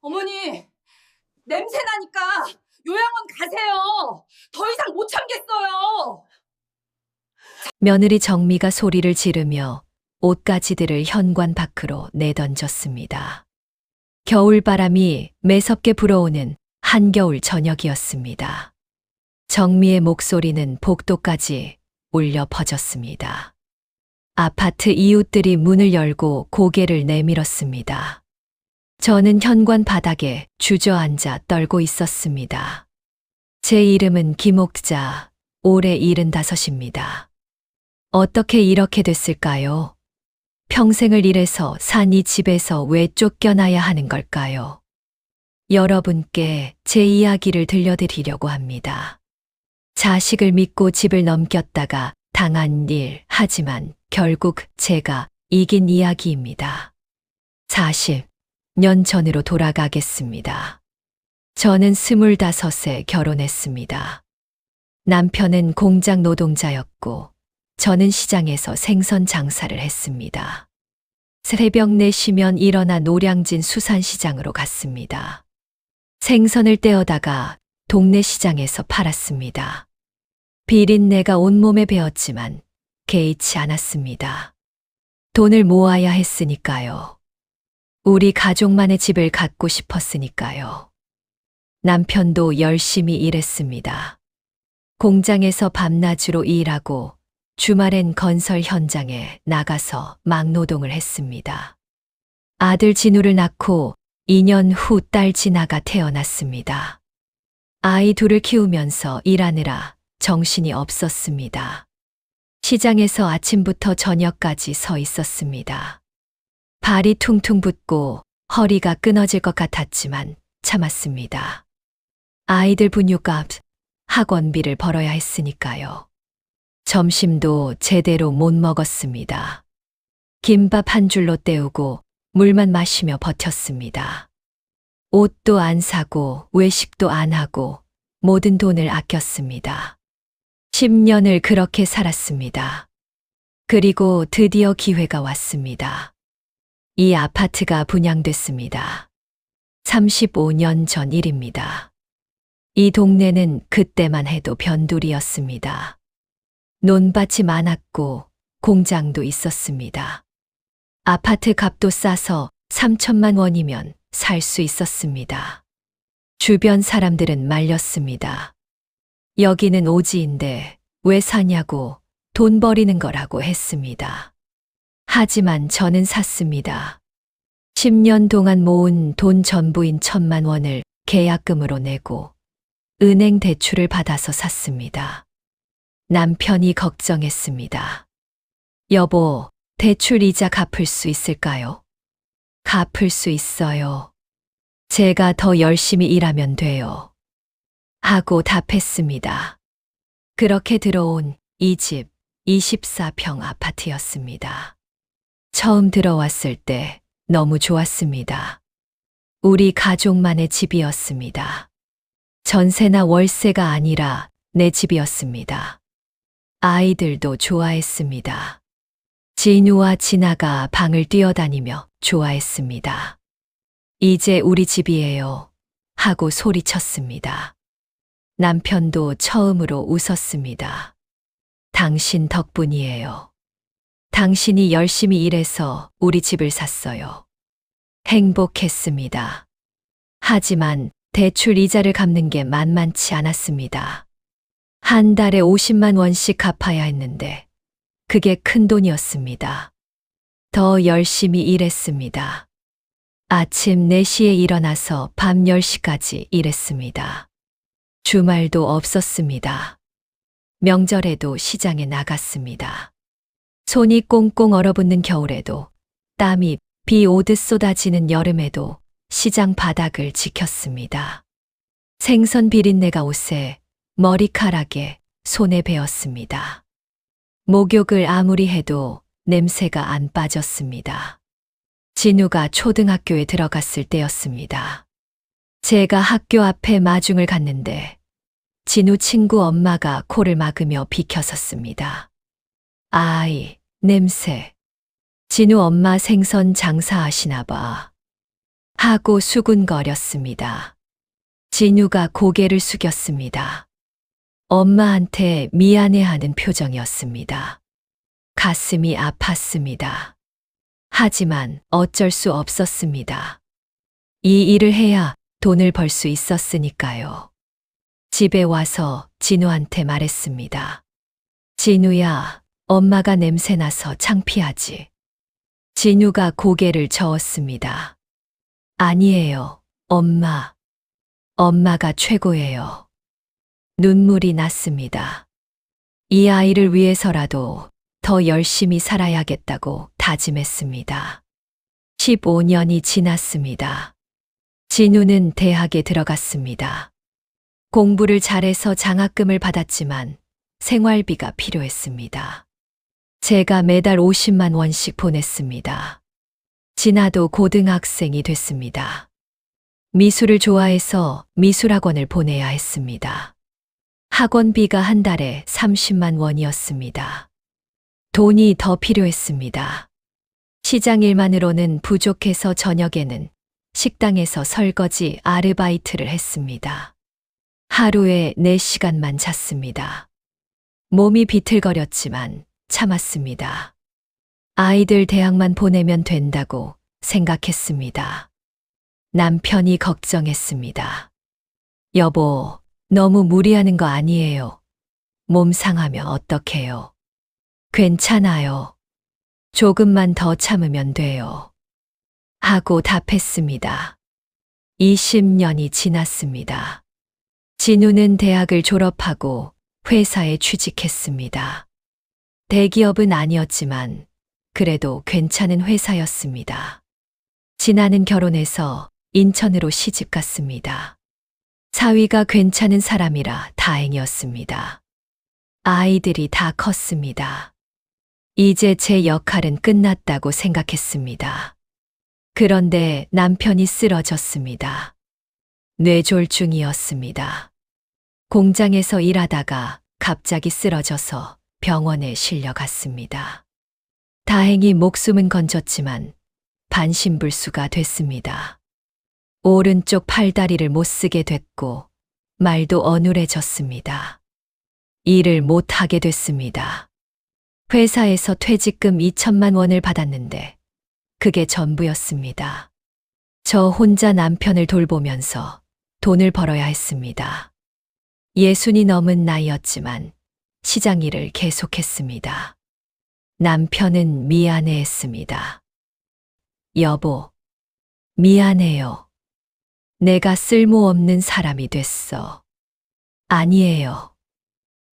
어머니, 냄새 나니까 요양원 가세요. 더 이상 못 참겠어요. 며느리 정미가 소리를 지르며 옷가지들을 현관 밖으로 내던졌습니다. 겨울바람이 매섭게 불어오는 한겨울 저녁이었습니다. 정미의 목소리는 복도까지 울려 퍼졌습니다. 아파트 이웃들이 문을 열고 고개를 내밀었습니다. 저는 현관 바닥에 주저앉아 떨고 있었습니다. 제 이름은 김옥자, 올해 75입니다. 어떻게 이렇게 됐을까요? 평생을 일해서 산 이 집에서 왜 쫓겨나야 하는 걸까요? 여러분께 제 이야기를 들려드리려고 합니다. 자식을 믿고 집을 넘겼다가 당한 일, 하지만 결국 제가 이긴 이야기입니다. 40년 전으로 돌아가겠습니다. 저는 25에 결혼했습니다. 남편은 공장 노동자였고 저는 시장에서 생선 장사를 했습니다. 새벽 4시면 일어나 노량진 수산시장으로 갔습니다. 생선을 떼어다가 동네 시장에서 팔았습니다. 비린내가 온몸에 배었지만 개의치 않았습니다. 돈을 모아야 했으니까요. 우리 가족만의 집을 갖고 싶었으니까요. 남편도 열심히 일했습니다. 공장에서 밤낮으로 일하고 주말엔 건설 현장에 나가서 막노동을 했습니다. 아들 진우를 낳고 2년 후 딸 진아가 태어났습니다. 아이 둘을 키우면서 일하느라 정신이 없었습니다. 시장에서 아침부터 저녁까지 서 있었습니다. 발이 퉁퉁 붓고 허리가 끊어질 것 같았지만 참았습니다. 아이들 분유값, 학원비를 벌어야 했으니까요. 점심도 제대로 못 먹었습니다. 김밥 한 줄로 때우고 물만 마시며 버텼습니다. 옷도 안 사고 외식도 안 하고 모든 돈을 아꼈습니다. 10년을 그렇게 살았습니다. 그리고 드디어 기회가 왔습니다. 이 아파트가 분양됐습니다. 35년 전 일입니다. 이 동네는 그때만 해도 변두리였습니다. 논밭이 많았고 공장도 있었습니다. 아파트 값도 싸서 3천만 원이면 살 수 있었습니다. 주변 사람들은 말렸습니다. 여기는 오지인데 왜 사냐고 돈 버리는 거라고 했습니다. 하지만 저는 샀습니다. 10년 동안 모은 돈 전부인 1,000만 원을 계약금으로 내고 은행 대출을 받아서 샀습니다. 남편이 걱정했습니다. 여보, 대출 이자 갚을 수 있을까요? 갚을 수 있어요. 제가 더 열심히 일하면 돼요. 하고 답했습니다. 그렇게 들어온 이 집 24평 아파트였습니다. 처음 들어왔을 때 너무 좋았습니다. 우리 가족만의 집이었습니다. 전세나 월세가 아니라 내 집이었습니다. 아이들도 좋아했습니다. 진우와 진아가 방을 뛰어다니며 좋아했습니다. 이제 우리 집이에요. 하고 소리쳤습니다. 남편도 처음으로 웃었습니다. 당신 덕분이에요. 당신이 열심히 일해서 우리 집을 샀어요. 행복했습니다. 하지만 대출 이자를 갚는 게 만만치 않았습니다. 한 달에 50만 원씩 갚아야 했는데 그게 큰 돈이었습니다. 더 열심히 일했습니다. 아침 4시에 일어나서 밤 10시까지 일했습니다. 주말도 없었습니다. 명절에도 시장에 나갔습니다. 손이 꽁꽁 얼어붙는 겨울에도 땀이 비 오듯 쏟아지는 여름에도 시장 바닥을 지켰습니다. 생선 비린내가 옷에, 머리카락에, 손에 배었습니다. 목욕을 아무리 해도 냄새가 안 빠졌습니다. 진우가 초등학교에 들어갔을 때였습니다. 제가 학교 앞에 마중을 갔는데 진우 친구 엄마가 코를 막으며 비켜섰습니다. 아이, 냄새. 진우 엄마 생선 장사하시나 봐. 하고 수군거렸습니다. 진우가 고개를 숙였습니다. 엄마한테 미안해하는 표정이었습니다. 가슴이 아팠습니다. 하지만 어쩔 수 없었습니다. 이 일을 해야 돈을 벌 수 있었으니까요. 집에 와서 진우한테 말했습니다. 진우야, 엄마가 냄새나서 창피하지. 진우가 고개를 저었습니다. 아니에요, 엄마. 엄마가 최고예요. 눈물이 났습니다. 이 아이를 위해서라도 더 열심히 살아야겠다고 다짐했습니다. 15년이 지났습니다. 진우는 대학에 들어갔습니다. 공부를 잘해서 장학금을 받았지만 생활비가 필요했습니다. 제가 매달 50만 원씩 보냈습니다. 진아도 고등학생이 됐습니다. 미술을 좋아해서 미술학원을 보내야 했습니다. 학원비가 한 달에 30만 원이었습니다. 돈이 더 필요했습니다. 시장 일만으로는 부족해서 저녁에는 식당에서 설거지 아르바이트를 했습니다. 하루에 4시간만 잤습니다. 몸이 비틀거렸지만 참았습니다. 아이들 대학만 보내면 된다고 생각했습니다. 남편이 걱정했습니다. 여보, 너무 무리하는 거 아니에요. 몸 상하면 어떡해요? 괜찮아요. 조금만 더 참으면 돼요. 하고 답했습니다. 20년이 지났습니다. 진우는 대학을 졸업하고 회사에 취직했습니다. 대기업은 아니었지만 그래도 괜찮은 회사였습니다. 진아는 결혼해서 인천으로 시집 갔습니다. 사위가 괜찮은 사람이라 다행이었습니다. 아이들이 다 컸습니다. 이제 제 역할은 끝났다고 생각했습니다. 그런데 남편이 쓰러졌습니다. 뇌졸중이었습니다. 공장에서 일하다가 갑자기 쓰러져서 병원에 실려갔습니다. 다행히 목숨은 건졌지만 반신불수가 됐습니다. 오른쪽 팔다리를 못 쓰게 됐고 말도 어눌해졌습니다. 일을 못 하게 됐습니다. 회사에서 퇴직금 2천만 원을 받았는데 그게 전부였습니다. 저 혼자 남편을 돌보면서 돈을 벌어야 했습니다. 60이 넘은 나이였지만 시장 일을 계속했습니다. 남편은 미안해했습니다. 여보, 미안해요. 내가 쓸모없는 사람이 됐어. 아니에요.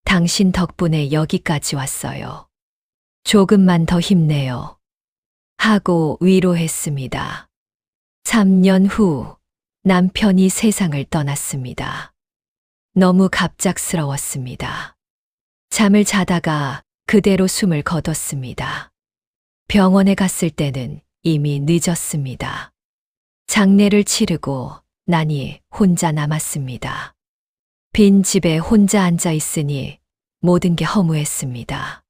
당신 덕분에 여기까지 왔어요. 조금만 더 힘내요. 하고 위로했습니다. 3년 후 남편이 세상을 떠났습니다. 너무 갑작스러웠습니다. 잠을 자다가 그대로 숨을 거뒀습니다. 병원에 갔을 때는 이미 늦었습니다. 장례를 치르고 나니 혼자 남았습니다. 빈 집에 혼자 앉아 있으니 모든 게 허무했습니다.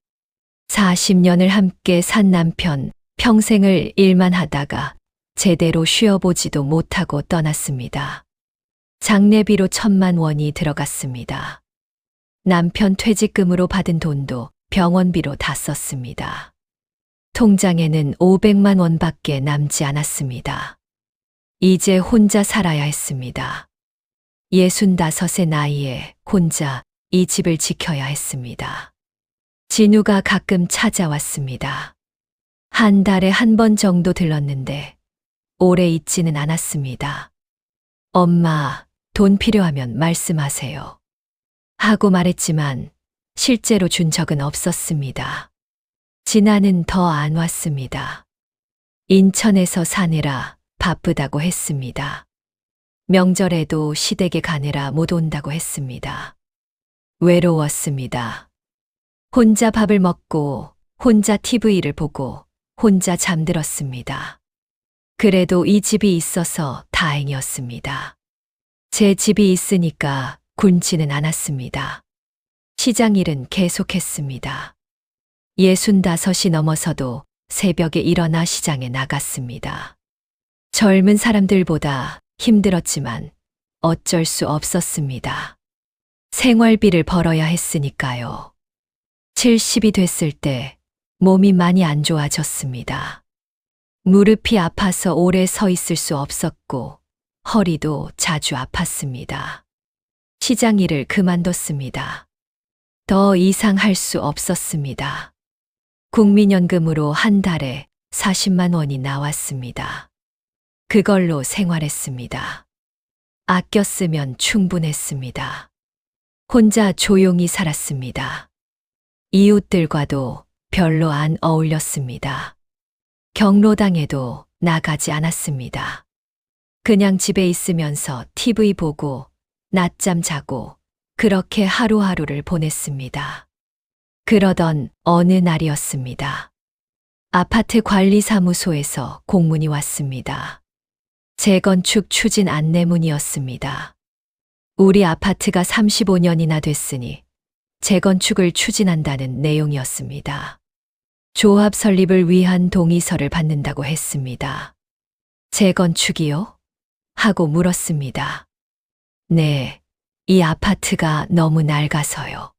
40년을 함께 산 남편, 평생을 일만 하다가 제대로 쉬어보지도 못하고 떠났습니다. 장례비로 1,000만 원이 들어갔습니다. 남편 퇴직금으로 받은 돈도 병원비로 다 썼습니다. 통장에는 500만 원밖에 남지 않았습니다. 이제 혼자 살아야 했습니다. 65의 나이에 혼자 이 집을 지켜야 했습니다. 진우가 가끔 찾아왔습니다. 한 달에 한 번 정도 들렀는데 오래 있지는 않았습니다. 엄마, 돈 필요하면 말씀하세요. 하고 말했지만 실제로 준 적은 없었습니다. 진아는 더 안 왔습니다. 인천에서 사느라 바쁘다고 했습니다. 명절에도 시댁에 가느라 못 온다고 했습니다. 외로웠습니다. 혼자 밥을 먹고 혼자 TV를 보고 혼자 잠들었습니다. 그래도 이 집이 있어서 다행이었습니다. 제 집이 있으니까 굶지는 않았습니다. 시장 일은 계속했습니다. 65이 넘어서도 새벽에 일어나 시장에 나갔습니다. 젊은 사람들보다 힘들었지만 어쩔 수 없었습니다. 생활비를 벌어야 했으니까요. 70이 됐을 때 몸이 많이 안 좋아졌습니다. 무릎이 아파서 오래 서 있을 수 없었고 허리도 자주 아팠습니다. 시장 일을 그만뒀습니다. 더 이상 할 수 없었습니다. 국민연금으로 한 달에 40만 원이 나왔습니다. 그걸로 생활했습니다. 아껴 쓰면 충분했습니다. 혼자 조용히 살았습니다. 이웃들과도 별로 안 어울렸습니다. 경로당에도 나가지 않았습니다. 그냥 집에 있으면서 TV 보고 낮잠 자고 그렇게 하루하루를 보냈습니다. 그러던 어느 날이었습니다. 아파트 관리사무소에서 공문이 왔습니다. 재건축 추진 안내문이었습니다. 우리 아파트가 35년이나 됐으니 재건축을 추진한다는 내용이었습니다. 조합 설립을 위한 동의서를 받는다고 했습니다. 재건축이요? 하고 물었습니다. 네, 이 아파트가 너무 낡아서요.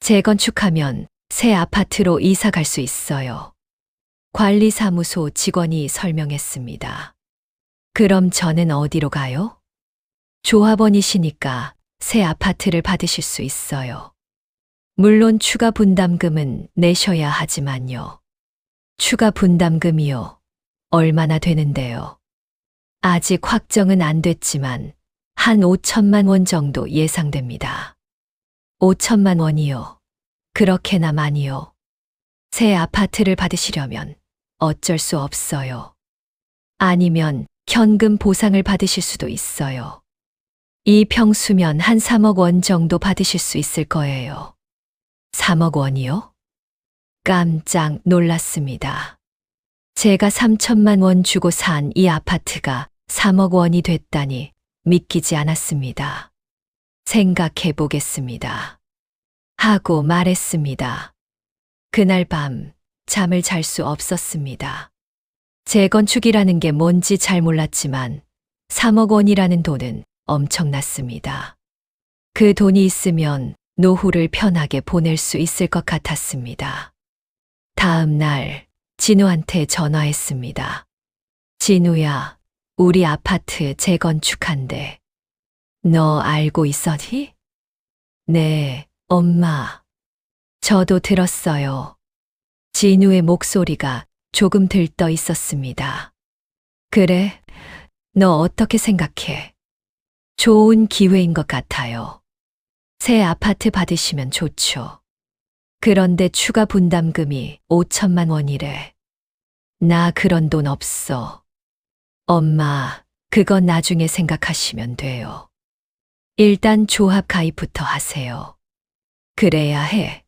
재건축하면 새 아파트로 이사 갈 수 있어요. 관리사무소 직원이 설명했습니다. 그럼 저는 어디로 가요? 조합원이시니까 새 아파트를 받으실 수 있어요. 물론 추가 분담금은 내셔야 하지만요. 추가 분담금이요. 얼마나 되는데요? 아직 확정은 안 됐지만 한 5천만 원 정도 예상됩니다. 5천만 원이요. 그렇게나 많이요. 새 아파트를 받으시려면 어쩔 수 없어요. 아니면 현금 보상을 받으실 수도 있어요. 이 평수면 한 3억 원 정도 받으실 수 있을 거예요. 3억 원이요? 깜짝 놀랐습니다. 제가 3천만 원 주고 산 이 아파트가 3억 원이 됐다니 믿기지 않았습니다. 생각해 보겠습니다. 하고 말했습니다. 그날 밤 잠을 잘 수 없었습니다. 재건축이라는 게 뭔지 잘 몰랐지만 3억 원이라는 돈은 엄청났습니다. 그 돈이 있으면 노후를 편하게 보낼 수 있을 것 같았습니다. 다음 날 진우한테 전화했습니다. 진우야, 우리 아파트 재건축한대. 너 알고 있었니? 네, 엄마. 저도 들었어요. 진우의 목소리가 조금 들떠 있었습니다. 그래? 너 어떻게 생각해? 좋은 기회인 것 같아요. 새 아파트 받으시면 좋죠. 그런데 추가 분담금이 5천만 원이래. 나 그런 돈 없어. 엄마, 그건 나중에 생각하시면 돼요. 일단 조합 가입부터 하세요. 그래야 해.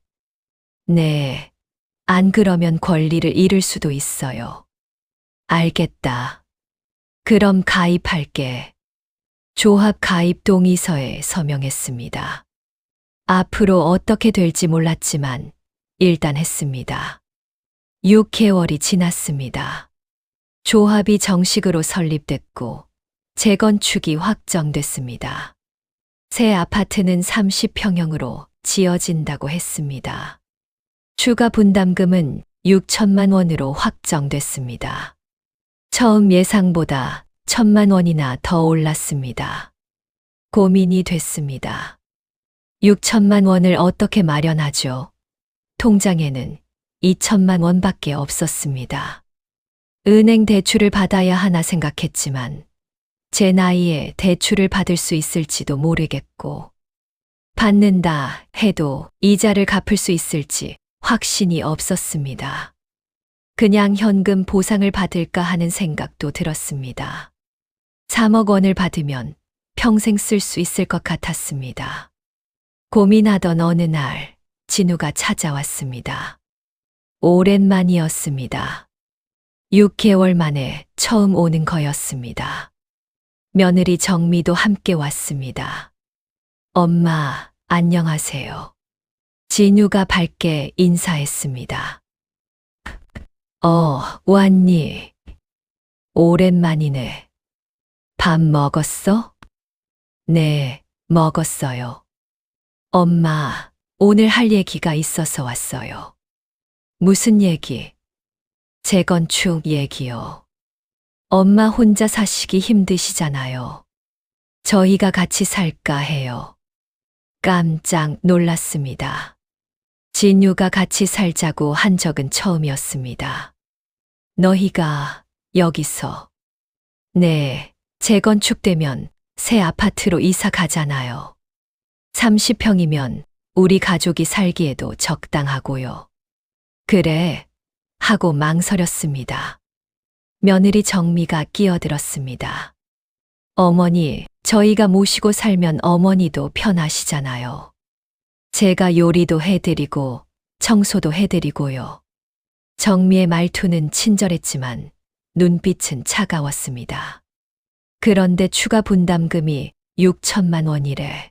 네. 안 그러면 권리를 잃을 수도 있어요. 알겠다. 그럼 가입할게. 조합 가입 동의서에 서명했습니다. 앞으로 어떻게 될지 몰랐지만 일단 했습니다. 6개월이 지났습니다. 조합이 정식으로 설립됐고 재건축이 확정됐습니다. 새 아파트는 30평형으로 지어진다고 했습니다. 추가 분담금은 6천만 원으로 확정됐습니다. 처음 예상보다 1,000만 원이나 더 올랐습니다. 고민이 됐습니다. 6천만 원을 어떻게 마련하죠? 통장에는 2천만 원밖에 없었습니다. 은행 대출을 받아야 하나 생각했지만 제 나이에 대출을 받을 수 있을지도 모르겠고 받는다 해도 이자를 갚을 수 있을지 확신이 없었습니다. 그냥 현금 보상을 받을까 하는 생각도 들었습니다. 3억 원을 받으면 평생 쓸 수 있을 것 같았습니다. 고민하던 어느 날 진우가 찾아왔습니다. 오랜만이었습니다. 6개월 만에 처음 오는 거였습니다. 며느리 정미도 함께 왔습니다. 엄마, 안녕하세요. 진우가 밝게 인사했습니다. 왔니? 오랜만이네. 밥 먹었어? 네, 먹었어요. 엄마, 오늘 할 얘기가 있어서 왔어요. 무슨 얘기? 재건축 얘기요. 엄마 혼자 사시기 힘드시잖아요. 저희가 같이 살까 해요. 깜짝 놀랐습니다. 진유가 같이 살자고 한 적은 처음이었습니다. 너희가 여기서. 네, 재건축되면 새 아파트로 이사 가잖아요. 30평이면 우리 가족이 살기에도 적당하고요. 그래, 하고 망설였습니다. 며느리 정미가 끼어들었습니다. 어머니, 저희가 모시고 살면 어머니도 편하시잖아요. 제가 요리도 해드리고 청소도 해드리고요. 정미의 말투는 친절했지만 눈빛은 차가웠습니다. 그런데 추가 분담금이 6천만 원이래.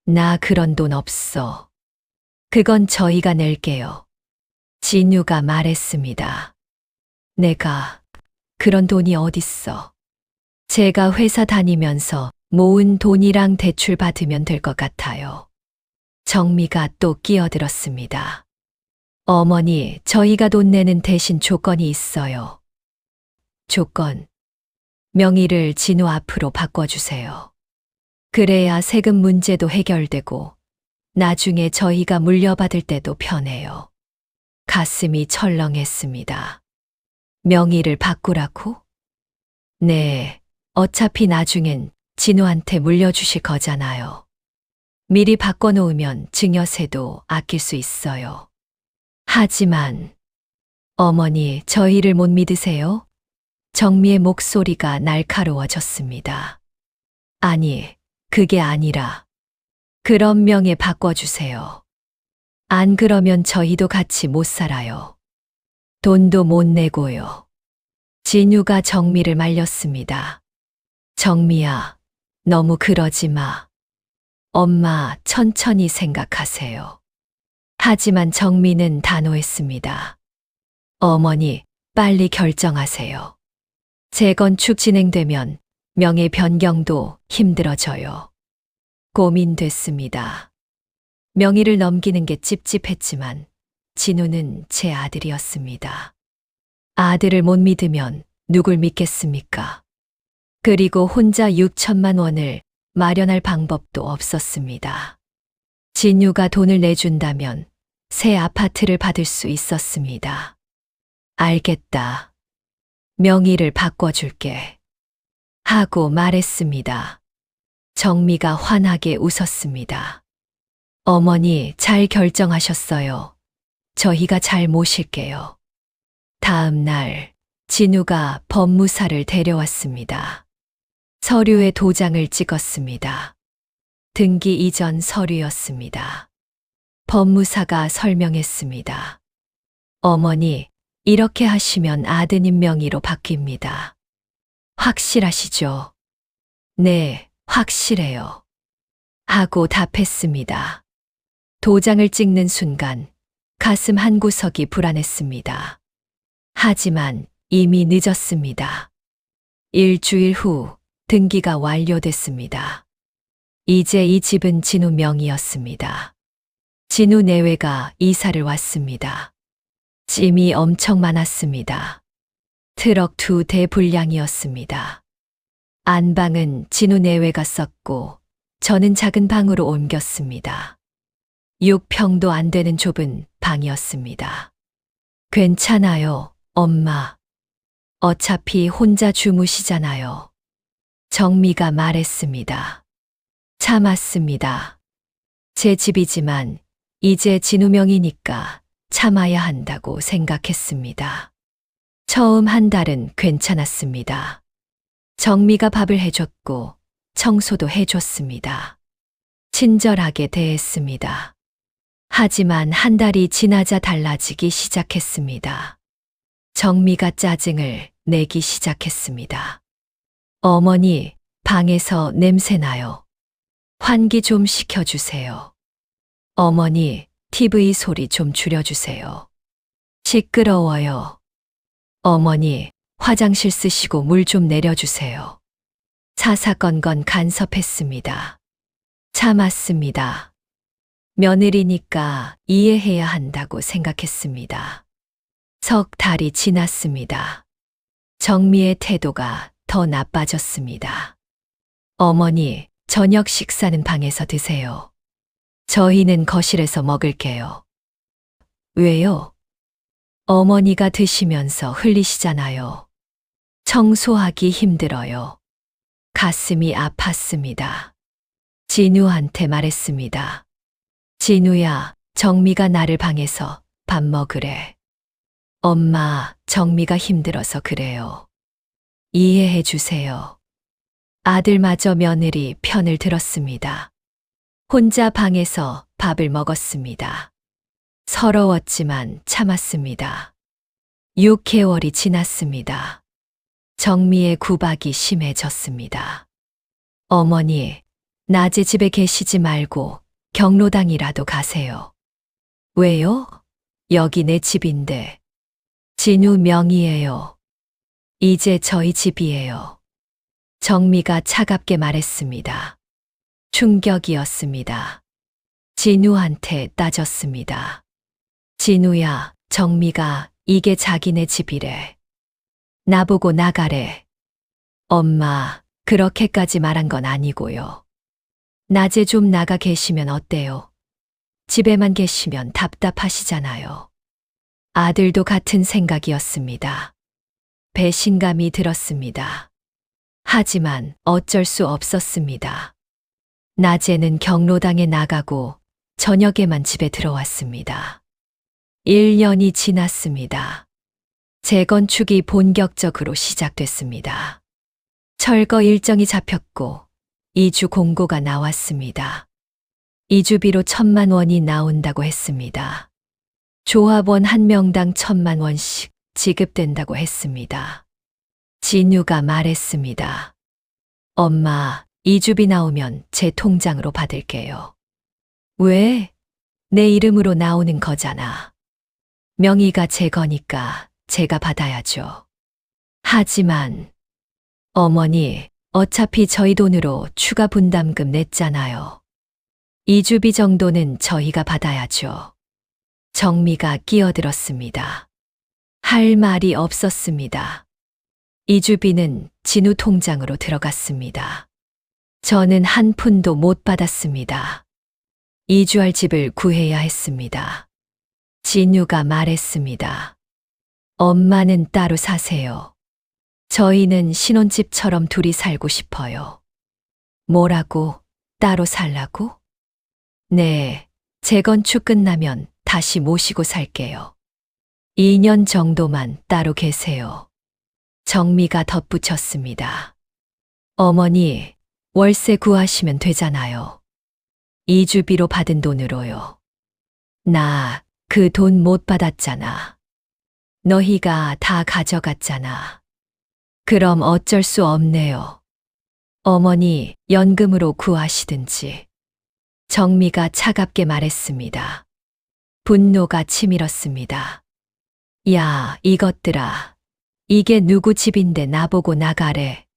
나 그런 돈 없어. 그건 저희가 낼게요. 진유가 말했습니다. 내가 그런 돈이 어딨어. 제가 회사 다니면서 모은 돈이랑 대출 받으면 될 것 같아요. 정미가 또 끼어들었습니다. 어머니, 저희가 돈 내는 대신 조건이 있어요. 조건. 명의를 진우 앞으로 바꿔주세요. 그래야 세금 문제도 해결되고 나중에 저희가 물려받을 때도 편해요. 가슴이 철렁했습니다. 명의를 바꾸라고? 네, 어차피 나중엔 진우한테 물려주실 거잖아요. 미리 바꿔놓으면 증여세도 아낄 수 있어요. 하지만 어머니, 저희를 못 믿으세요? 정미의 목소리가 날카로워졌습니다. 아니, 그게 아니라 그런 명예 바꿔주세요. 안 그러면 저희도 같이 못 살아요. 돈도 못 내고요. 진유가 정미를 말렸습니다. 정미야, 너무 그러지 마. 엄마, 천천히 생각하세요. 하지만 정미는 단호했습니다. 어머니, 빨리 결정하세요. 재건축 진행되면 명예 변경도 힘들어져요. 고민됐습니다. 명의를 넘기는 게 찝찝했지만 진우는 제 아들이었습니다. 아들을 못 믿으면 누굴 믿겠습니까? 그리고 혼자 6천만 원을 마련할 방법도 없었습니다. 진유가 돈을 내준다면 새 아파트를 받을 수 있었습니다. 알겠다. 명의를 바꿔줄게. 하고 말했습니다. 정미가 환하게 웃었습니다. 어머니, 잘 결정하셨어요. 저희가 잘 모실게요. 다음 날 진우가 법무사를 데려왔습니다. 서류에 도장을 찍었습니다. 등기 이전 서류였습니다. 법무사가 설명했습니다. 어머니, 이렇게 하시면 아드님 명의로 바뀝니다. 확실하시죠? 네, 확실해요. 하고 답했습니다. 도장을 찍는 순간 가슴 한구석이 불안했습니다. 하지만 이미 늦었습니다. 일주일 후 등기가 완료됐습니다. 이제 이 집은 진우 명의였습니다. 진우 내외가 이사를 왔습니다. 짐이 엄청 많았습니다. 트럭 2대 분량이었습니다. 안방은 진우 내외가 썼고 저는 작은 방으로 옮겼습니다. 6평도 안 되는 좁은 방이었습니다. 괜찮아요, 엄마. 어차피 혼자 주무시잖아요. 정미가 말했습니다. 참았습니다. 제 집이지만 이제 진우 명이니까 참아야 한다고 생각했습니다. 처음 한 달은 괜찮았습니다. 정미가 밥을 해줬고 청소도 해줬습니다. 친절하게 대했습니다. 하지만 한 달이 지나자 달라지기 시작했습니다. 정미가 짜증을 내기 시작했습니다. 어머니, 방에서 냄새나요. 환기 좀 시켜주세요. 어머니, TV 소리 좀 줄여주세요. 시끄러워요. 어머니, 화장실 쓰시고 물 좀 내려주세요. 사사건건 간섭했습니다. 참았습니다. 며느리니까 이해해야 한다고 생각했습니다. 석 달이 지났습니다. 정미의 태도가 더 나빠졌습니다. 어머니, 저녁 식사는 방에서 드세요. 저희는 거실에서 먹을게요. 왜요? 어머니가 드시면서 흘리시잖아요. 청소하기 힘들어요. 가슴이 아팠습니다. 진우한테 말했습니다. 진우야, 정미가 나를 방에서 밥 먹으래. 엄마, 정미가 힘들어서 그래요. 이해해 주세요. 아들마저 며느리 편을 들었습니다. 혼자 방에서 밥을 먹었습니다. 서러웠지만 참았습니다. 6개월이 지났습니다. 정미의 구박이 심해졌습니다. 어머니, 낮에 집에 계시지 말고 경로당이라도 가세요. 왜요? 여기 내 집인데. 진우 명의예요. 이제 저희 집이에요. 정미가 차갑게 말했습니다. 충격이었습니다. 진우한테 따졌습니다. 진우야, 정미가 이게 자기네 집이래. 나보고 나가래. 엄마, 그렇게까지 말한 건 아니고요. 낮에 좀 나가 계시면 어때요? 집에만 계시면 답답하시잖아요. 아들도 같은 생각이었습니다. 배신감이 들었습니다. 하지만 어쩔 수 없었습니다. 낮에는 경로당에 나가고 저녁에만 집에 들어왔습니다. 1년이 지났습니다. 재건축이 본격적으로 시작됐습니다. 철거 일정이 잡혔고 이주 공고가 나왔습니다. 이주비로 1,000만 원이 나온다고 했습니다. 조합원 한 명당 1,000만 원씩 지급된다고 했습니다. 진우가 말했습니다. 엄마, 이주비 나오면 제 통장으로 받을게요. 왜? 내 이름으로 나오는 거잖아. 명의가 제 거니까 제가 받아야죠. 하지만 어머니, 어차피 저희 돈으로 추가 분담금 냈잖아요. 이주비 정도는 저희가 받아야죠. 정미가 끼어들었습니다. 할 말이 없었습니다. 이주비는 진우 통장으로 들어갔습니다. 저는 한 푼도 못 받았습니다. 이주할 집을 구해야 했습니다. 진우가 말했습니다. 엄마는 따로 사세요. 저희는 신혼집처럼 둘이 살고 싶어요. 뭐라고? 따로 살라고? 네, 재건축 끝나면 다시 모시고 살게요. 2년 정도만 따로 계세요. 정미가 덧붙였습니다. 어머니, 월세 구하시면 되잖아요. 이주비로 받은 돈으로요. 나 그 돈 못 받았잖아. 너희가 다 가져갔잖아. 그럼 어쩔 수 없네요. 어머니, 연금으로 구하시든지. 정미가 차갑게 말했습니다. 분노가 치밀었습니다. 야, 이것들아. 이게 누구 집인데 나보고 나가래.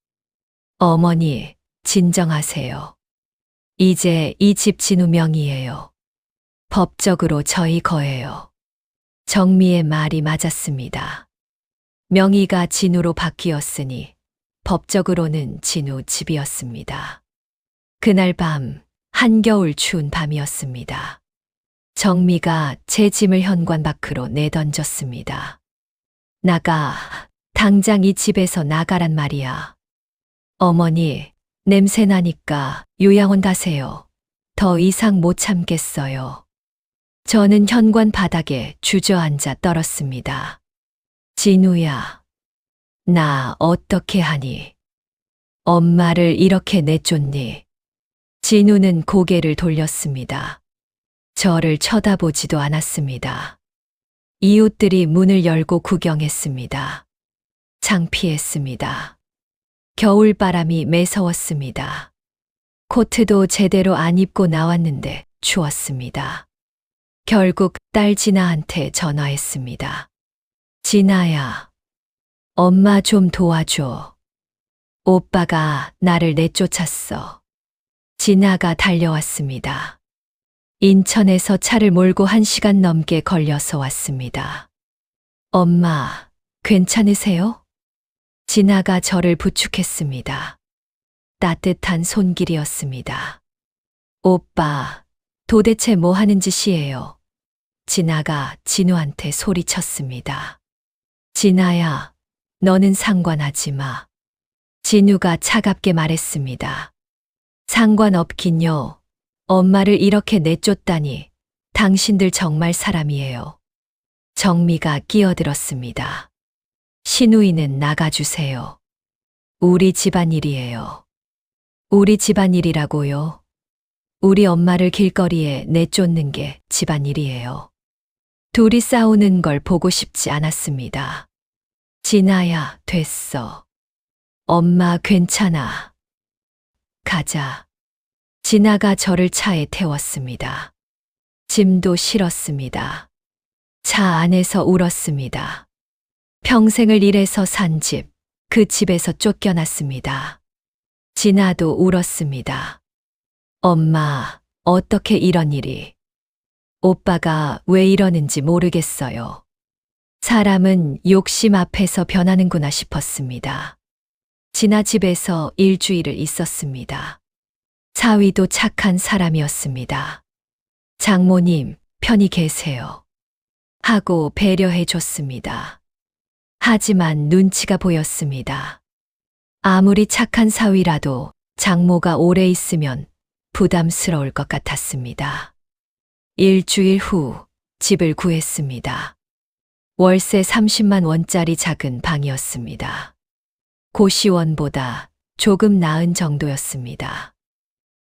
어머니, 진정하세요. 이제 이 집 진우 명의예요. 법적으로 저희 거예요. 정미의 말이 맞았습니다. 명의가 진우로 바뀌었으니 법적으로는 진우 집이었습니다. 그날 밤, 한겨울 추운 밤이었습니다. 정미가 제 짐을 현관 밖으로 내던졌습니다. 나가, 당장 이 집에서 나가란 말이야. 어머니, 냄새 나니까 요양원 가세요. 더 이상 못 참겠어요. 저는 현관 바닥에 주저앉아 떨었습니다. 진우야, 나 어떻게 하니? 엄마를 이렇게 내쫓니? 진우는 고개를 돌렸습니다. 저를 쳐다보지도 않았습니다. 이웃들이 문을 열고 구경했습니다. 창피했습니다. 겨울바람이 매서웠습니다. 코트도 제대로 안 입고 나왔는데 추웠습니다. 결국 딸 진아한테 전화했습니다. 진아야, 엄마 좀 도와줘. 오빠가 나를 내쫓았어. 진아가 달려왔습니다. 인천에서 차를 몰고 1시간 넘게 걸려서 왔습니다. 엄마, 괜찮으세요? 진아가 저를 부축했습니다. 따뜻한 손길이었습니다. 오빠, 도대체 뭐 하는 짓이에요? 진아가 진우한테 소리쳤습니다. 진아야, 너는 상관하지 마. 진우가 차갑게 말했습니다. 상관없긴요. 엄마를 이렇게 내쫓다니 당신들 정말 사람이에요. 정미가 끼어들었습니다. 신우이는 나가주세요. 우리 집안일이에요. 우리 집안일이라고요? 우리 엄마를 길거리에 내쫓는 게 집안일이에요. 둘이 싸우는 걸 보고 싶지 않았습니다. 진아야, 됐어. 엄마 괜찮아. 가자. 진아가 저를 차에 태웠습니다. 짐도 실었습니다. 차 안에서 울었습니다. 평생을 일해서 산 집, 그 집에서 쫓겨났습니다. 진아도 울었습니다. 엄마, 어떻게 이런 일이? 오빠가 왜 이러는지 모르겠어요. 사람은 욕심 앞에서 변하는구나 싶었습니다. 진아 집에서 일주일을 있었습니다. 사위도 착한 사람이었습니다. 장모님, 편히 계세요. 하고 배려해 줬습니다. 하지만 눈치가 보였습니다. 아무리 착한 사위라도 장모가 오래 있으면 부담스러울 것 같았습니다. 일주일 후 집을 구했습니다. 월세 30만 원짜리 작은 방이었습니다. 고시원보다 조금 나은 정도였습니다.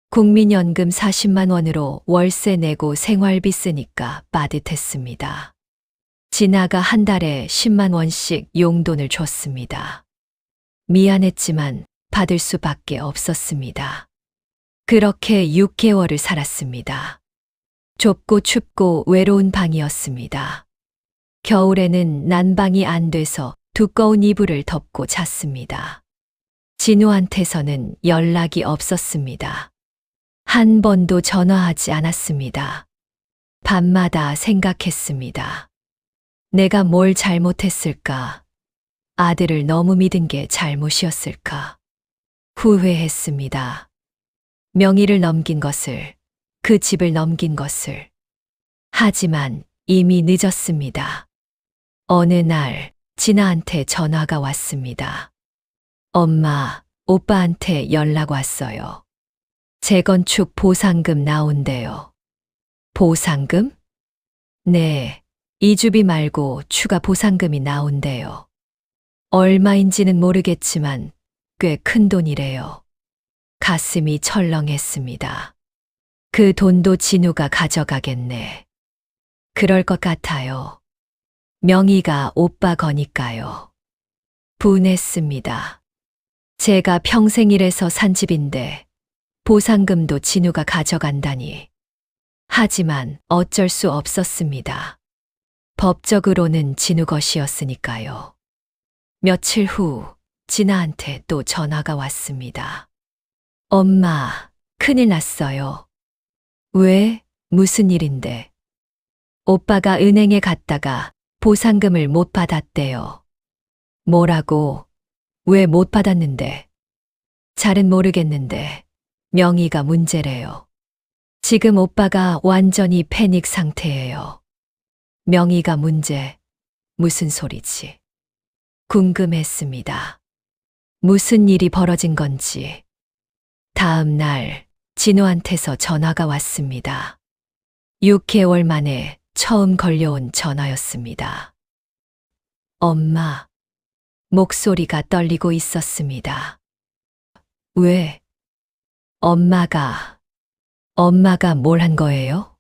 국민연금 40만 원으로 월세 내고 생활비 쓰니까 빠듯했습니다. 진아가 한 달에 10만 원씩 용돈을 줬습니다. 미안했지만 받을 수밖에 없었습니다. 그렇게 6개월을 살았습니다. 좁고 춥고 외로운 방이었습니다. 겨울에는 난방이 안 돼서 두꺼운 이불을 덮고 잤습니다. 진우한테서는 연락이 없었습니다. 한 번도 전화하지 않았습니다. 밤마다 생각했습니다. 내가 뭘 잘못했을까? 아들을 너무 믿은 게 잘못이었을까? 후회했습니다. 명의를 넘긴 것을, 그 집을 넘긴 것을. 하지만 이미 늦었습니다. 어느 날 진아한테 전화가 왔습니다. 엄마, 오빠한테 연락 왔어요. 재건축 보상금 나온대요. 보상금? 네, 이주비 말고 추가 보상금이 나온대요. 얼마인지는 모르겠지만 꽤 큰 돈이래요. 가슴이 철렁했습니다. 그 돈도 진우가 가져가겠네. 그럴 것 같아요. 명의가 오빠 거니까요. 분했습니다. 제가 평생 일해서 산 집인데 보상금도 진우가 가져간다니. 하지만 어쩔 수 없었습니다. 법적으로는 진우 것이었으니까요. 며칠 후 진아한테 또 전화가 왔습니다. 엄마, 큰일 났어요. 왜? 무슨 일인데? 오빠가 은행에 갔다가 보상금을 못 받았대요. 뭐라고? 왜 못 받았는데? 잘은 모르겠는데 명의가 문제래요. 지금 오빠가 완전히 패닉 상태예요. 명의가 문제, 무슨 소리지? 궁금했습니다. 무슨 일이 벌어진 건지. 다음 날 진우한테서 전화가 왔습니다. 6개월 만에 처음 걸려온 전화였습니다. 엄마, 목소리가 떨리고 있었습니다. 왜? 엄마가 뭘 한 거예요?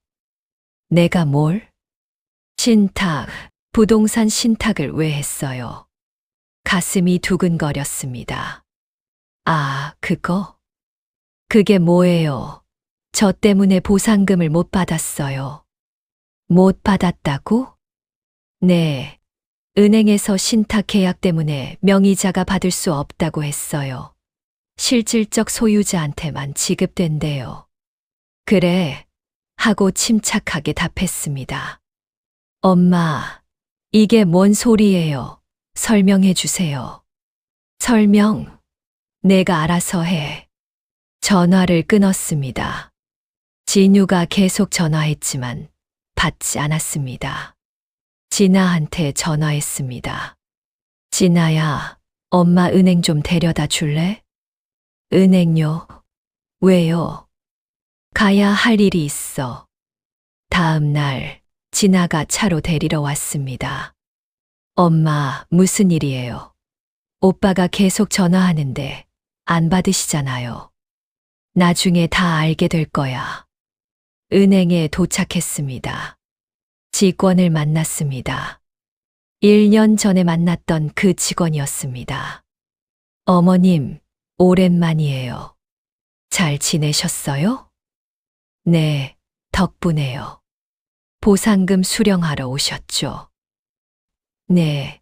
내가 뭘? 신탁, 부동산 신탁을 왜 했어요? 가슴이 두근거렸습니다. 아, 그거? 그게 뭐예요? 저 때문에 보상금을 못 받았어요. 못 받았다고? 네. 은행에서 신탁 계약 때문에 명의자가 받을 수 없다고 했어요. 실질적 소유자한테만 지급된대요. 그래, 하고 침착하게 답했습니다. 엄마, 이게 뭔 소리예요? 설명해 주세요. 설명, 내가 알아서 해. 전화를 끊었습니다. 진유가 계속 전화했지만 받지 않았습니다. 진아한테 전화했습니다. 진아야, 엄마 은행 좀 데려다 줄래? 은행요? 왜요? 가야 할 일이 있어. 다음 날, 진아가 차로 데리러 왔습니다. 엄마, 무슨 일이에요? 오빠가 계속 전화하는데 안 받으시잖아요. 나중에 다 알게 될 거야. 은행에 도착했습니다. 직원을 만났습니다. 1년 전에 만났던 그 직원이었습니다. 어머님, 오랜만이에요. 잘 지내셨어요? 네, 덕분에요. 보상금 수령하러 오셨죠? 네.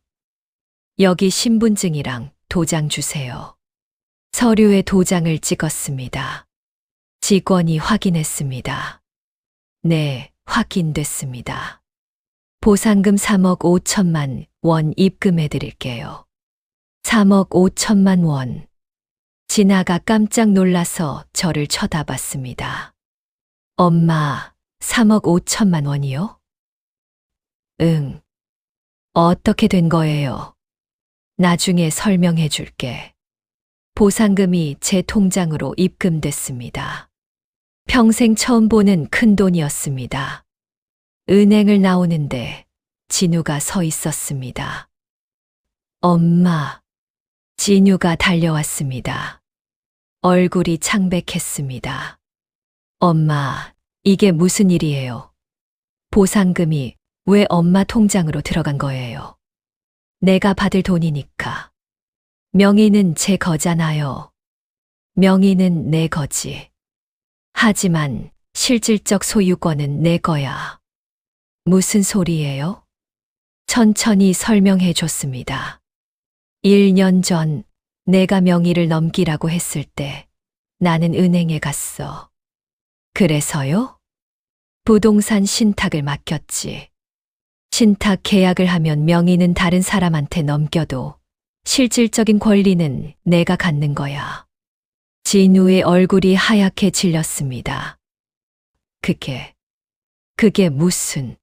여기 신분증이랑 도장 주세요. 서류에 도장을 찍었습니다. 직원이 확인했습니다. 네, 확인됐습니다. 보상금 3억 5천만 원 입금해 드릴게요. 3억 5천만 원. 진아가 깜짝 놀라서 저를 쳐다봤습니다. 엄마, 3억 5천만 원이요? 응. 어떻게 된 거예요? 나중에 설명해 줄게. 보상금이 제 통장으로 입금됐습니다. 평생 처음 보는 큰 돈이었습니다. 은행을 나오는데 진우가 서 있었습니다. 엄마, 진우가 달려왔습니다. 얼굴이 창백했습니다. 엄마, 이게 무슨 일이에요? 보상금이 왜 엄마 통장으로 들어간 거예요? 내가 받을 돈이니까. 명의는 제 거잖아요. 명의는 내 거지. 하지만 실질적 소유권은 내 거야. 무슨 소리예요? 천천히 설명해 줬습니다. 1년 전 내가 명의를 넘기라고 했을 때 나는 은행에 갔어. 그래서요? 부동산 신탁을 맡겼지. 신탁 계약을 하면 명의는 다른 사람한테 넘겨도 실질적인 권리는 내가 갖는 거야. 진우의 얼굴이 하얗게 질렸습니다. 그게 무슨...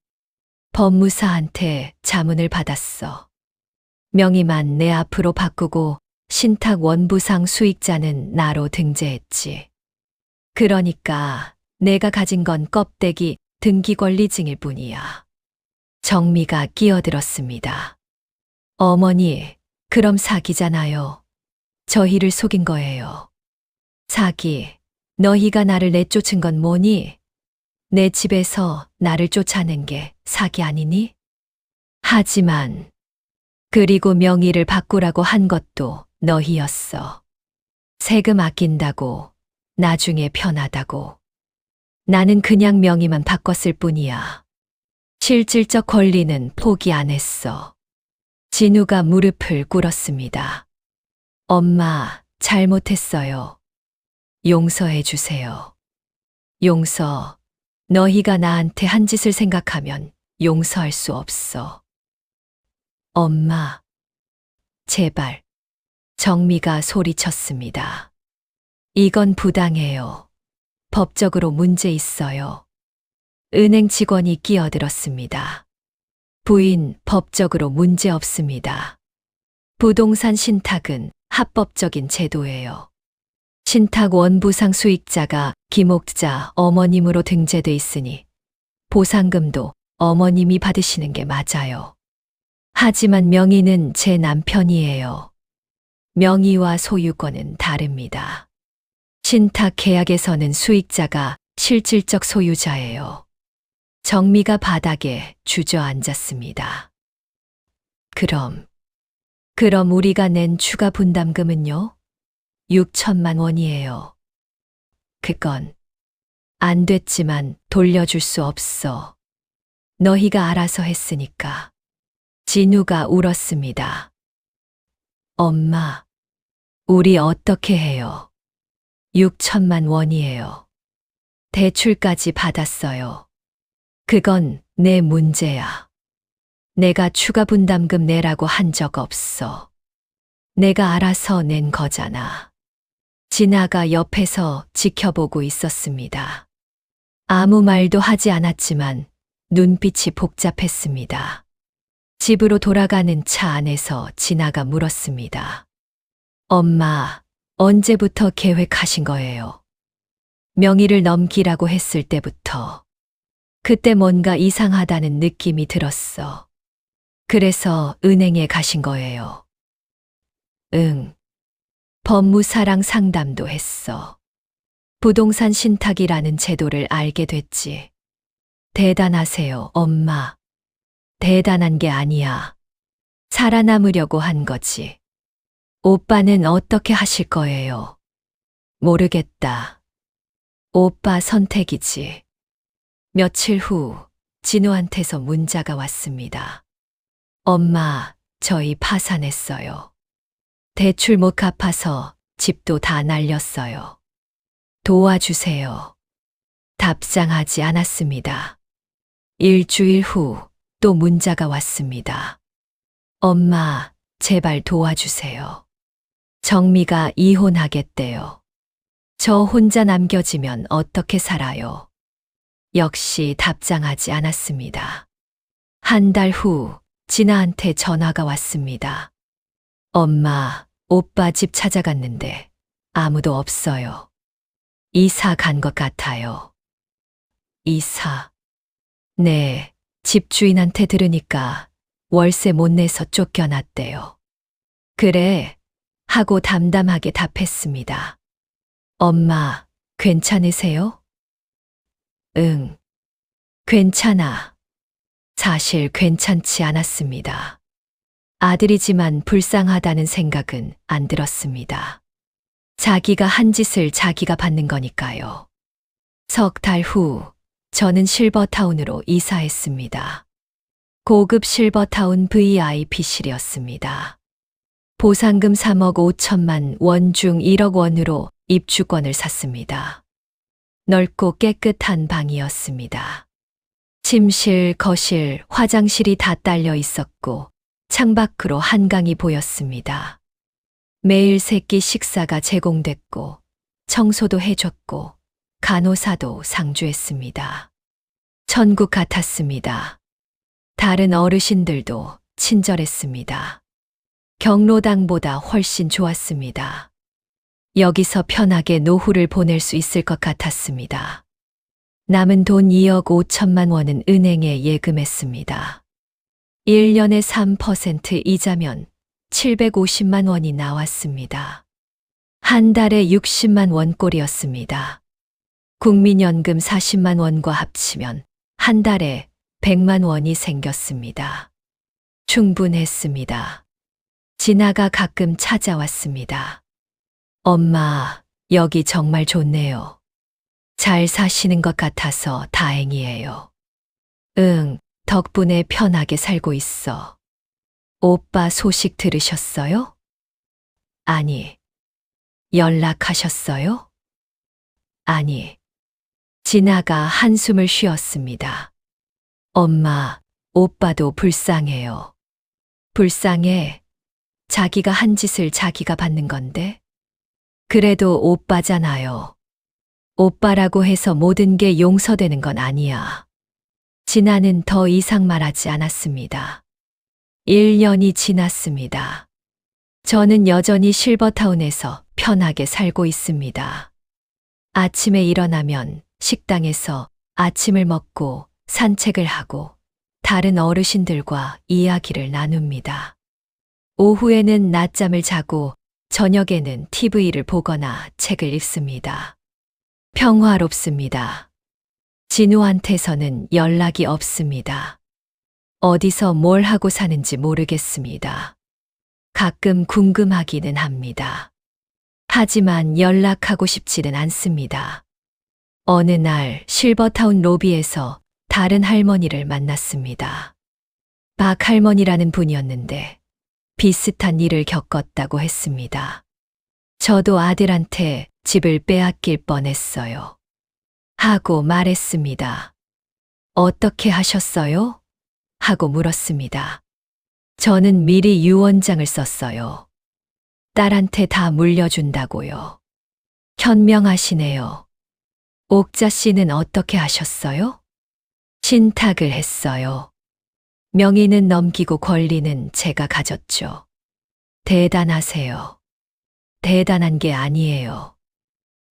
법무사한테 자문을 받았어. 명의만 내 앞으로 바꾸고 신탁 원부상 수익자는 나로 등재했지. 그러니까 내가 가진 건 껍데기 등기권리증일 뿐이야. 정미가 끼어들었습니다. 어머니, 그럼 사기잖아요. 저희를 속인 거예요. 사기, 너희가 나를 내쫓은 건 뭐니? 내 집에서 나를 쫓아낸 게 사기 아니니? 하지만, 그리고 명의를 바꾸라고 한 것도 너희였어. 세금 아낀다고, 나중에 편하다고. 나는 그냥 명의만 바꿨을 뿐이야. 실질적 권리는 포기 안 했어. 진우가 무릎을 꿇었습니다. 엄마, 잘못했어요. 용서해 주세요. 용서, 너희가 나한테 한 짓을 생각하면 용서할 수 없어. 엄마, 제발. 정미가 소리쳤습니다. 이건 부당해요. 법적으로 문제 있어요. 은행 직원이 끼어들었습니다. 부인, 법적으로 문제 없습니다. 부동산 신탁은 합법적인 제도예요. 신탁 원부상 수익자가 김옥자 어머님으로 등재돼 있으니 보상금도 어머님이 받으시는 게 맞아요. 하지만 명의는 제 남편이에요. 명의와 소유권은 다릅니다. 신탁 계약에서는 수익자가 실질적 소유자예요. 정미가 바닥에 주저앉았습니다. 그럼 우리가 낸 추가 분담금은요? 6천만 원이에요. 그건 안 됐지만 돌려줄 수 없어. 너희가 알아서 했으니까. 진우가 울었습니다. 엄마, 우리 어떻게 해요? 6천만 원이에요. 대출까지 받았어요. 그건 내 문제야. 내가 추가 분담금 내라고 한 적 없어. 내가 알아서 낸 거잖아. 진아가 옆에서 지켜보고 있었습니다. 아무 말도 하지 않았지만 눈빛이 복잡했습니다. 집으로 돌아가는 차 안에서 진아가 물었습니다. 엄마, 언제부터 계획하신 거예요? 명의를 넘기라고 했을 때부터. 그때 뭔가 이상하다는 느낌이 들었어. 그래서 은행에 가신 거예요. 응. 법무사랑 상담도 했어. 부동산 신탁이라는 제도를 알게 됐지. 대단하세요, 엄마. 대단한 게 아니야. 살아남으려고 한 거지. 오빠는 어떻게 하실 거예요? 모르겠다. 오빠 선택이지. 며칠 후 진우한테서 문자가 왔습니다. 엄마, 저희 파산했어요. 대출 못 갚아서 집도 다 날렸어요. 도와주세요. 답장하지 않았습니다. 일주일 후 또 문자가 왔습니다. 엄마, 제발 도와주세요. 정미가 이혼하겠대요. 저 혼자 남겨지면 어떻게 살아요? 역시 답장하지 않았습니다. 한 달 후 진아한테 전화가 왔습니다. 엄마, 오빠 집 찾아갔는데 아무도 없어요. 이사 간 것 같아요. 이사? 네, 집주인한테 들으니까 월세 못 내서 쫓겨났대요. 그래, 하고 담담하게 답했습니다. 엄마, 괜찮으세요? 응, 괜찮아. 사실 괜찮지 않았습니다. 아들이지만 불쌍하다는 생각은 안 들었습니다. 자기가 한 짓을 자기가 받는 거니까요. 석 달 후, 저는 실버타운으로 이사했습니다. 고급 실버타운 VIP실이었습니다. 보상금 3억 5천만 원 중 1억 원으로 입주권을 샀습니다. 넓고 깨끗한 방이었습니다. 침실, 거실, 화장실이 다 딸려 있었고 창밖으로 한강이 보였습니다. 매일 세끼 식사가 제공됐고 청소도 해줬고 간호사도 상주했습니다. 천국 같았습니다. 다른 어르신들도 친절했습니다. 경로당보다 훨씬 좋았습니다. 여기서 편하게 노후를 보낼 수 있을 것 같았습니다. 남은 돈 2억 5천만 원은 은행에 예금했습니다. 1년에 3% 이자면 750만 원이 나왔습니다. 한 달에 60만 원꼴이었습니다. 국민연금 40만 원과 합치면 한 달에 100만 원이 생겼습니다. 충분했습니다. 진아가 가끔 찾아왔습니다. 엄마, 여기 정말 좋네요. 잘 사시는 것 같아서 다행이에요. 응, 덕분에 편하게 살고 있어. 오빠 소식 들으셨어요? 아니. 연락하셨어요? 아니. 진아가 한숨을 쉬었습니다. 엄마, 오빠도 불쌍해요. 불쌍해. 자기가 한 짓을 자기가 받는 건데. 그래도 오빠잖아요. 오빠라고 해서 모든 게 용서되는 건 아니야. 진아는 더 이상 말하지 않았습니다. 1년이 지났습니다. 저는 여전히 실버타운에서 편하게 살고 있습니다. 아침에 일어나면 식당에서 아침을 먹고 산책을 하고 다른 어르신들과 이야기를 나눕니다. 오후에는 낮잠을 자고 저녁에는 TV를 보거나 책을 읽습니다. 평화롭습니다. 진우한테서는 연락이 없습니다. 어디서 뭘 하고 사는지 모르겠습니다. 가끔 궁금하기는 합니다. 하지만 연락하고 싶지는 않습니다. 어느 날 실버타운 로비에서 다른 할머니를 만났습니다. 박 할머니라는 분이었는데 비슷한 일을 겪었다고 했습니다. 저도 아들한테 집을 빼앗길 뻔했어요. 하고 말했습니다. 어떻게 하셨어요? 하고 물었습니다. 저는 미리 유언장을 썼어요. 딸한테 다 물려준다고요. 현명하시네요. 옥자 씨는 어떻게 하셨어요? 신탁을 했어요. 명의는 넘기고 권리는 제가 가졌죠. 대단하세요. 대단한 게 아니에요.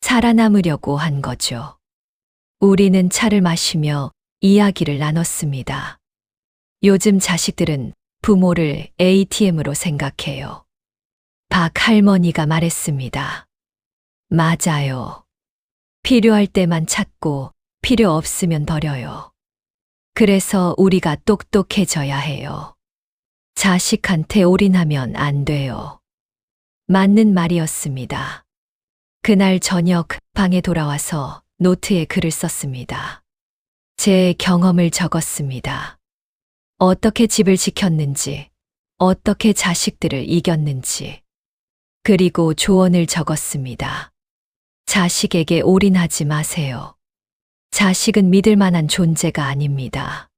살아남으려고 한 거죠. 우리는 차를 마시며 이야기를 나눴습니다. 요즘 자식들은 부모를 ATM으로 생각해요. 박 할머니가 말했습니다. 맞아요. 필요할 때만 찾고 필요 없으면 버려요. 그래서 우리가 똑똑해져야 해요. 자식한테 올인하면 안 돼요. 맞는 말이었습니다. 그날 저녁 방에 돌아와서 노트에 글을 썼습니다. 제 경험을 적었습니다. 어떻게 집을 지켰는지, 어떻게 자식들을 이겼는지, 그리고 조언을 적었습니다. 자식에게 올인하지 마세요. 자식은 믿을 만한 존재가 아닙니다.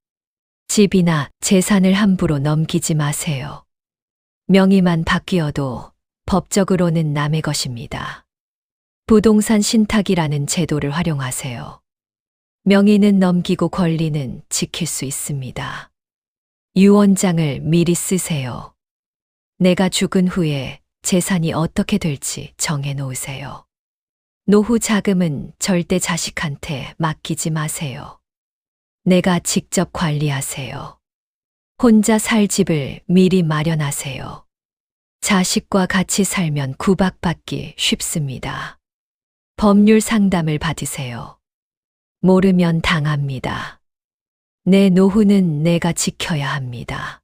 집이나 재산을 함부로 넘기지 마세요. 명의만 바뀌어도 법적으로는 남의 것입니다. 부동산 신탁이라는 제도를 활용하세요. 명의는 넘기고 권리는 지킬 수 있습니다. 유언장을 미리 쓰세요. 내가 죽은 후에 재산이 어떻게 될지 정해 놓으세요. 노후 자금은 절대 자식한테 맡기지 마세요. 내가 직접 관리하세요. 혼자 살 집을 미리 마련하세요. 자식과 같이 살면 구박받기 쉽습니다. 법률 상담을 받으세요. 모르면 당합니다. 내 노후는 내가 지켜야 합니다.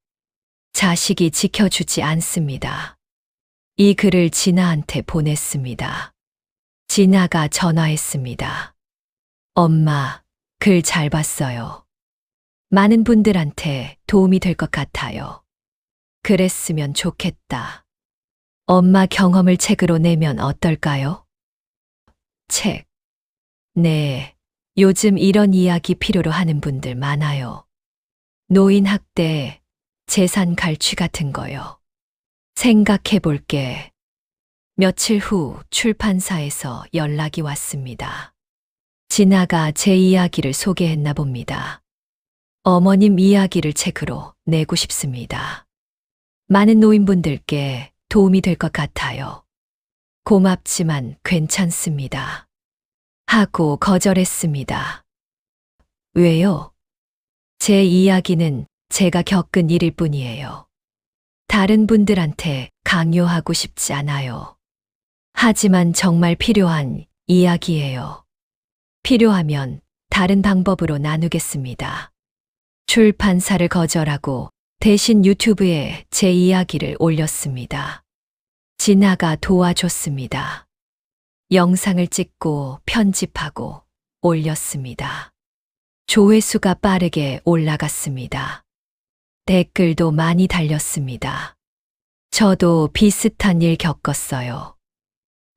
자식이 지켜주지 않습니다. 이 글을 진아한테 보냈습니다. 진아가 전화했습니다. 엄마, 글 잘 봤어요. 많은 분들한테 도움이 될 것 같아요. 그랬으면 좋겠다. 엄마 경험을 책으로 내면 어떨까요? 책. 네, 요즘 이런 이야기 필요로 하는 분들 많아요. 노인 학대, 재산 갈취 같은 거요. 생각해 볼게. 며칠 후 출판사에서 연락이 왔습니다. 진아가 제 이야기를 소개했나 봅니다. 어머님 이야기를 책으로 내고 싶습니다. 많은 노인분들께 도움이 될 것 같아요. 고맙지만 괜찮습니다. 하고 거절했습니다. 왜요? 제 이야기는 제가 겪은 일일 뿐이에요. 다른 분들한테 강요하고 싶지 않아요. 하지만 정말 필요한 이야기예요. 필요하면 다른 방법으로 나누겠습니다. 출판사를 거절하고 대신 유튜브에 제 이야기를 올렸습니다. 진아가 도와줬습니다. 영상을 찍고 편집하고 올렸습니다. 조회수가 빠르게 올라갔습니다. 댓글도 많이 달렸습니다. 저도 비슷한 일 겪었어요.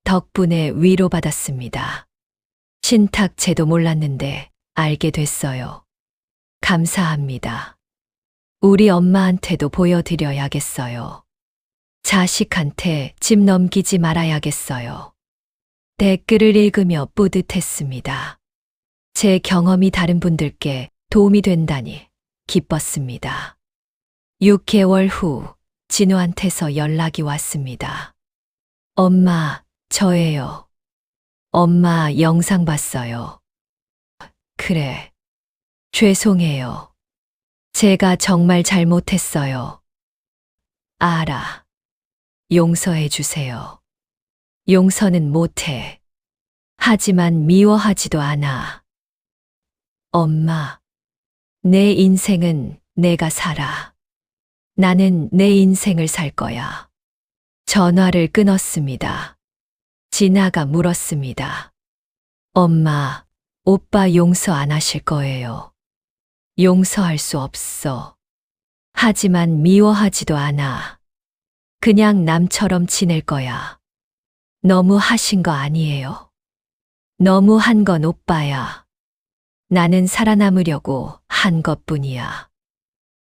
덕분에 위로받았습니다. 신탁제도 몰랐는데 알게 됐어요. 감사합니다. 우리 엄마한테도 보여드려야겠어요. 자식한테 집 넘기지 말아야겠어요. 댓글을 읽으며 뿌듯했습니다. 제 경험이 다른 분들께 도움이 된다니 기뻤습니다. 6개월 후 진우한테서 연락이 왔습니다. 엄마, 저예요. 엄마 영상 봤어요. 그래. 죄송해요. 제가 정말 잘못했어요. 알아. 용서해 주세요. 용서는 못해. 하지만 미워하지도 않아. 엄마, 내 인생은 내가 살아. 나는 내 인생을 살 거야. 전화를 끊었습니다. 진아가 물었습니다. 엄마, 오빠 용서 안 하실 거예요. 용서할 수 없어. 하지만 미워하지도 않아. 그냥 남처럼 지낼 거야. 너무 하신 거 아니에요. 너무 한 건 오빠야. 나는 살아남으려고 한 것뿐이야.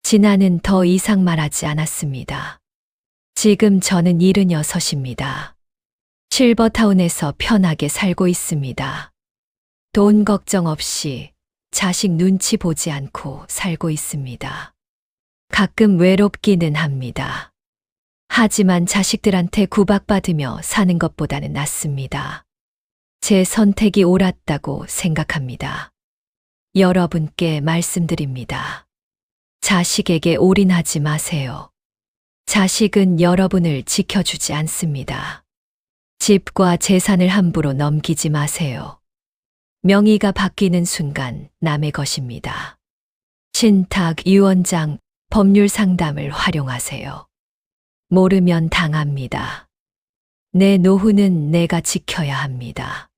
진아는 더 이상 말하지 않았습니다. 지금 저는 76입니다. 실버타운에서 편하게 살고 있습니다. 돈 걱정 없이 자식 눈치 보지 않고 살고 있습니다. 가끔 외롭기는 합니다. 하지만 자식들한테 구박받으며 사는 것보다는 낫습니다. 제 선택이 옳았다고 생각합니다. 여러분께 말씀드립니다. 자식에게 올인하지 마세요. 자식은 여러분을 지켜주지 않습니다. 집과 재산을 함부로 넘기지 마세요. 명의가 바뀌는 순간 남의 것입니다. 신탁, 유언장, 법률 상담을 활용하세요. 모르면 당합니다. 내 노후는 내가 지켜야 합니다.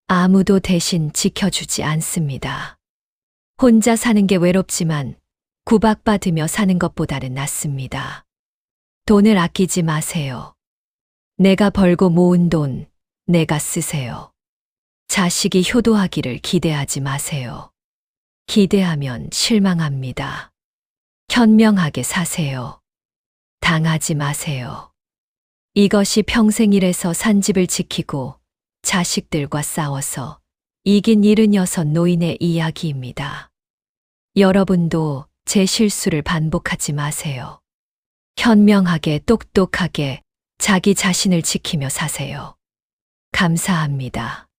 아무도 대신 지켜주지 않습니다. 혼자 사는 게 외롭지만 구박받으며 사는 것보다는 낫습니다. 돈을 아끼지 마세요. 내가 벌고 모은 돈, 내가 쓰세요. 자식이 효도하기를 기대하지 마세요. 기대하면 실망합니다. 현명하게 사세요. 당하지 마세요. 이것이 평생 일해서 산 집을 지키고 자식들과 싸워서 이긴 76 노인의 이야기입니다. 여러분도 제 실수를 반복하지 마세요. 현명하게 똑똑하게 자기 자신을 지키며 사세요. 감사합니다.